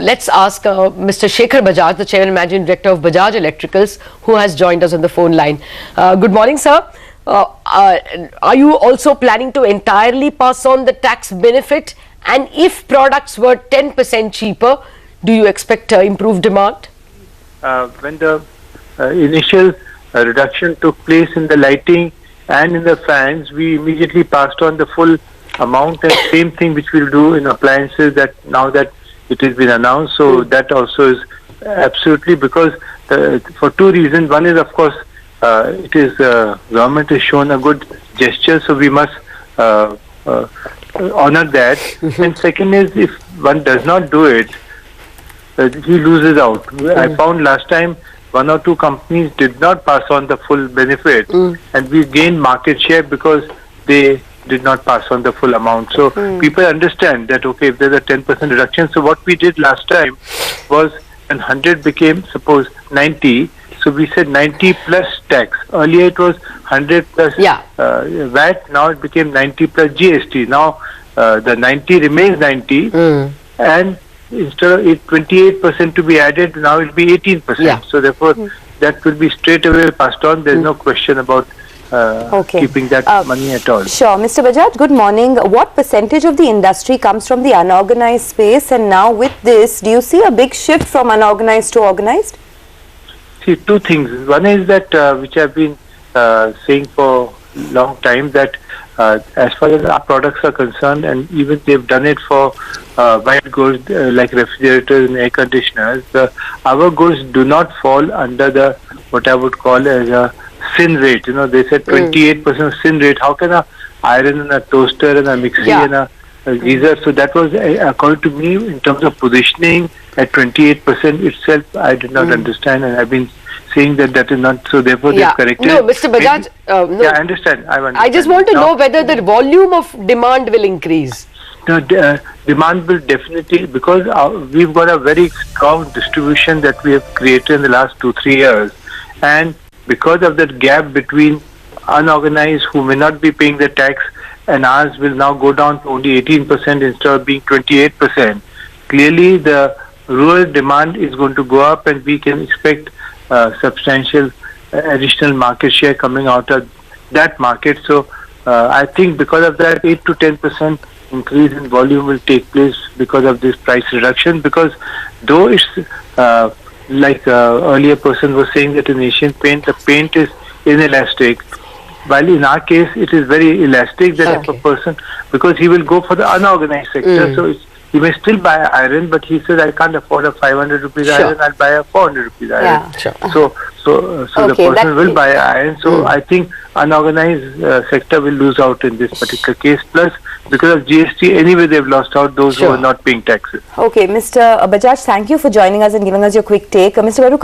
let's ask Mr. Shekhar Bajaj, the Chairman and Managing Director of Bajaj Electricals, who has joined us on the phone line. Good morning, sir. Are you also planning to entirely pass on the tax benefit? And if products were 10% cheaper, do you expect improved demand? When the initial reduction took place in the lighting and in the fans, we immediately passed on the full amount, and same thing which we'll do in appliances, that now that it has been announced. So that also is absolutely, because for two reasons. One is, of course, it is government has shown a good gesture, so we must honor that. And second is, if one does not do it, he loses out. I found last time one or two companies did not pass on the full benefit, and we gained market share because they did not pass on the full amount. So people understand that, okay, if there's a 10% reduction. So what we did last time was, when 100 became, suppose, 90, so we said 90 plus tax. Earlier it was 100 plus VAT, now it became 90 plus GST. Now the 90 remains 90, and instead of 28% to be added, now it will be 18%. So therefore that will be straight away passed on. There is no question about keeping that money at all. Sure. Mr. Bajaj, good morning. What percentage of the industry comes from the unorganized space, and now with this, do you see a big shift from unorganized to organized? See, two things. One is that which I've been saying for a long time, that as far as our products are concerned, and even they've done it for white goods like refrigerators and air conditioners, our goods do not fall under the what I would call as a sin rate. You know, they said 28% sin rate. How can a iron and a toaster and a mixie and a geyser? So that was, according to me, in terms of positioning at 28% itself, I did not understand, and I've been saying that that is not. So therefore they've corrected. No, Mr. Bajaj. No. Yeah, I understand. I just want to know whether the volume of demand will increase. No, demand will definitely, because we've got a very strong distribution that we have created in the last 2-3 years, and because of that gap between unorganized, who may not be paying the tax, and ours will now go down to only 18% instead of being 28%. Clearly, the rural demand is going to go up, and we can expect substantial additional market share coming out of that market. So, I think because of that, 8 to 10% increase in volume will take place because of this price reduction. Because though it's like earlier person was saying that in Asian Paint, the paint is inelastic, while in our case it is very elastic, that if a person, because he will go for the unorganized sector, so he may still buy iron, but he says, I can't afford a 500 rupees iron, I'll buy a 400 rupees iron. So the person will buy iron. So I think unorganized sector will lose out in this particular case. Plus, because of GST, anyway they've lost out, those who are not paying taxes. Okay, Mr. Bajaj, thank you for joining us and giving us your quick take. Mr. Baruka,